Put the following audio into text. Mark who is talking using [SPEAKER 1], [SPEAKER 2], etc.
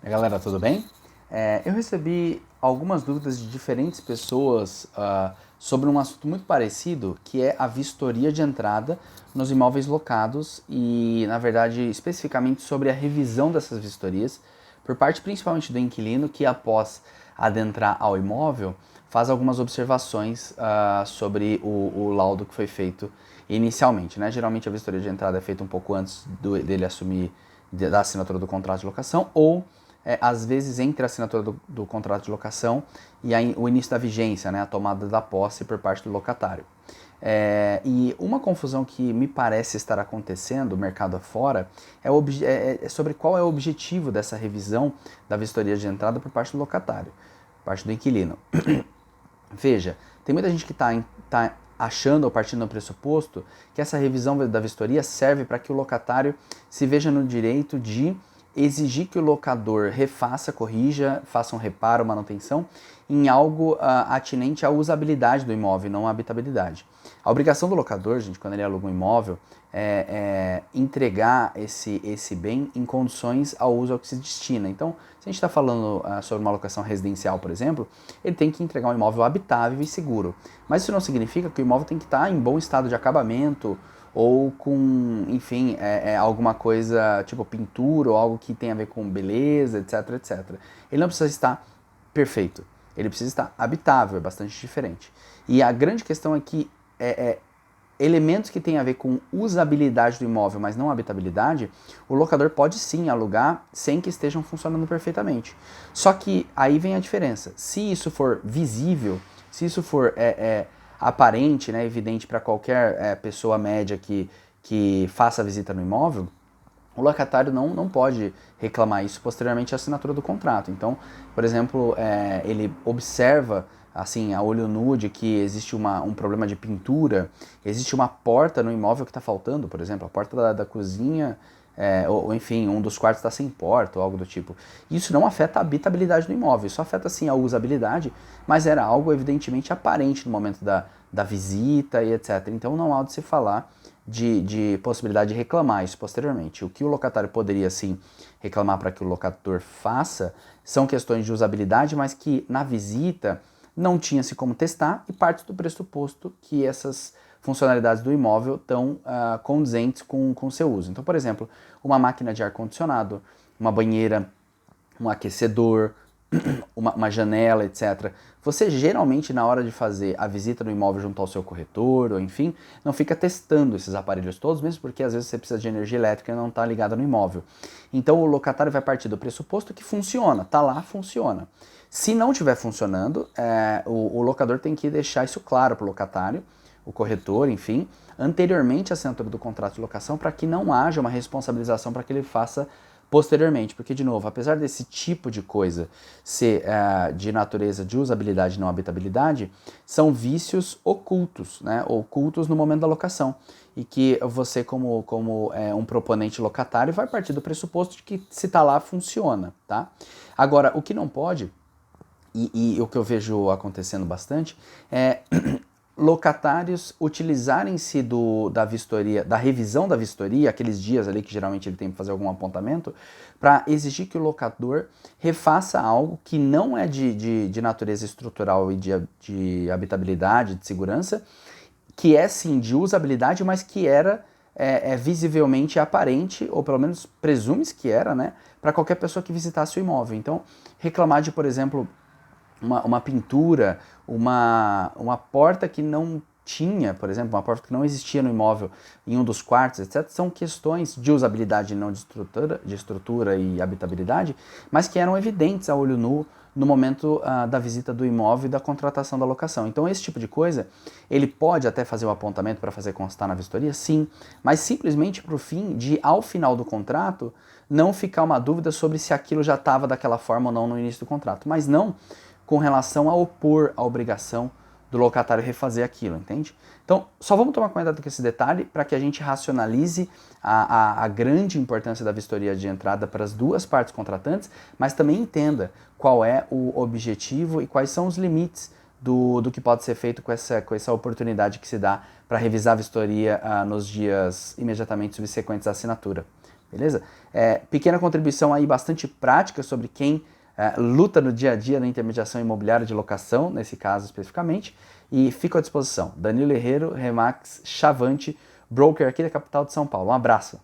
[SPEAKER 1] E aí, galera, tudo bem? Eu recebi algumas dúvidas de diferentes pessoas sobre um assunto muito parecido, que é a vistoria de entrada nos imóveis locados e, na verdade, especificamente sobre a revisão dessas vistorias, por parte principalmente do inquilino, que após adentrar ao imóvel, faz algumas observações sobre o laudo que foi feito inicialmente, né? Geralmente a vistoria de entrada é feita um pouco antes dele assumir da assinatura do contrato de locação ou às vezes entre a assinatura do contrato de locação e o início da vigência, né, a tomada da posse por parte do locatário. E uma confusão que me parece estar acontecendo, mercado afora, é sobre qual é o objetivo dessa revisão da vistoria de entrada por parte do locatário, por parte do inquilino. Veja, tem muita gente que está achando ou partindo do pressuposto que essa revisão da vistoria serve para que o locatário se veja no direito de exigir que o locador refaça, corrija, faça um reparo, manutenção em algo atinente à usabilidade do imóvel, não à habitabilidade. A obrigação do locador, gente, quando ele aluga um imóvel, é entregar esse bem em condições ao uso ao que se destina. Então, se a gente está falando sobre uma locação residencial, por exemplo, ele tem que entregar um imóvel habitável e seguro. Mas isso não significa que o imóvel tem que estar em bom estado de acabamento, ou com, enfim, alguma coisa tipo pintura ou algo que tenha a ver com beleza, etc, etc. Ele não precisa estar perfeito, ele precisa estar habitável, é bastante diferente. E a grande questão é que elementos que têm a ver com usabilidade do imóvel, mas não habitabilidade, o locador pode sim alugar sem que estejam funcionando perfeitamente. Só que aí vem a diferença. Se isso for visível, se isso for aparente, né, evidente para qualquer pessoa média que faça a visita no imóvel, o locatário não pode reclamar isso posteriormente à assinatura do contrato. Então, por exemplo, ele observa assim, a olho nu de que existe um problema de pintura, existe uma porta no imóvel que está faltando, por exemplo, a porta da cozinha, ou enfim, um dos quartos está sem porta ou algo do tipo. Isso não afeta a habitabilidade do imóvel, isso afeta sim a usabilidade, mas era algo evidentemente aparente no momento da visita e etc. Então não há de se falar de possibilidade de reclamar isso posteriormente. O que o locatário poderia sim reclamar para que o locador faça são questões de usabilidade, mas que na visita não tinha-se como testar e parte do pressuposto que essas funcionalidades do imóvel estão condizentes com o seu uso. Então, por exemplo, uma máquina de ar-condicionado, uma banheira, um aquecedor, uma janela, etc. Você geralmente, na hora de fazer a visita no imóvel junto ao seu corretor, ou enfim, não fica testando esses aparelhos todos, mesmo porque às vezes você precisa de energia elétrica e não está ligada no imóvel. Então o locatário vai partir do pressuposto que funciona, tá lá, funciona. Se não estiver funcionando, o locador tem que deixar isso claro para o locatário, o corretor, enfim, anteriormente à assinatura do contrato de locação, para que não haja uma responsabilização para que ele faça posteriormente, porque, de novo, apesar desse tipo de coisa ser de natureza de usabilidade e não habitabilidade, são vícios ocultos, né? Ocultos no momento da locação, e que você, como um proponente locatário, vai partir do pressuposto de que se está lá, funciona, tá? Agora, o que não pode, e o que eu vejo acontecendo bastante, é locatários utilizarem-se da vistoria, da revisão da vistoria, aqueles dias ali que geralmente ele tem que fazer algum apontamento, para exigir que o locador refaça algo que não é de natureza estrutural e de habitabilidade, de segurança, que é sim de usabilidade, mas que era visivelmente aparente, ou pelo menos presume-se que era, né, para qualquer pessoa que visitasse o imóvel. Então, reclamar de, por exemplo, uma pintura, uma porta que não tinha, por exemplo, uma porta que não existia no imóvel em um dos quartos, etc., são questões de usabilidade, não de estrutura e habitabilidade, mas que eram evidentes a olho nu no momento da visita do imóvel e da contratação da locação. Então, esse tipo de coisa, ele pode até fazer o apontamento para fazer constar na vistoria, sim, mas simplesmente para o fim de, ao final do contrato, não ficar uma dúvida sobre se aquilo já estava daquela forma ou não no início do contrato, mas não com relação a opor a obrigação do locatário refazer aquilo, entende? Então, só vamos tomar cuidado com esse detalhe para que a gente racionalize a grande importância da vistoria de entrada para as duas partes contratantes, mas também entenda qual é o objetivo e quais são os limites do que pode ser feito com essa oportunidade que se dá para revisar a vistoria nos dias imediatamente subsequentes à assinatura. beleza? Pequena contribuição aí bastante prática sobre quem luta no dia a dia na intermediação imobiliária de locação, nesse caso especificamente, e fico à disposição. Danilo Herrero, Remax Chavante, broker aqui da capital de São Paulo. Um abraço.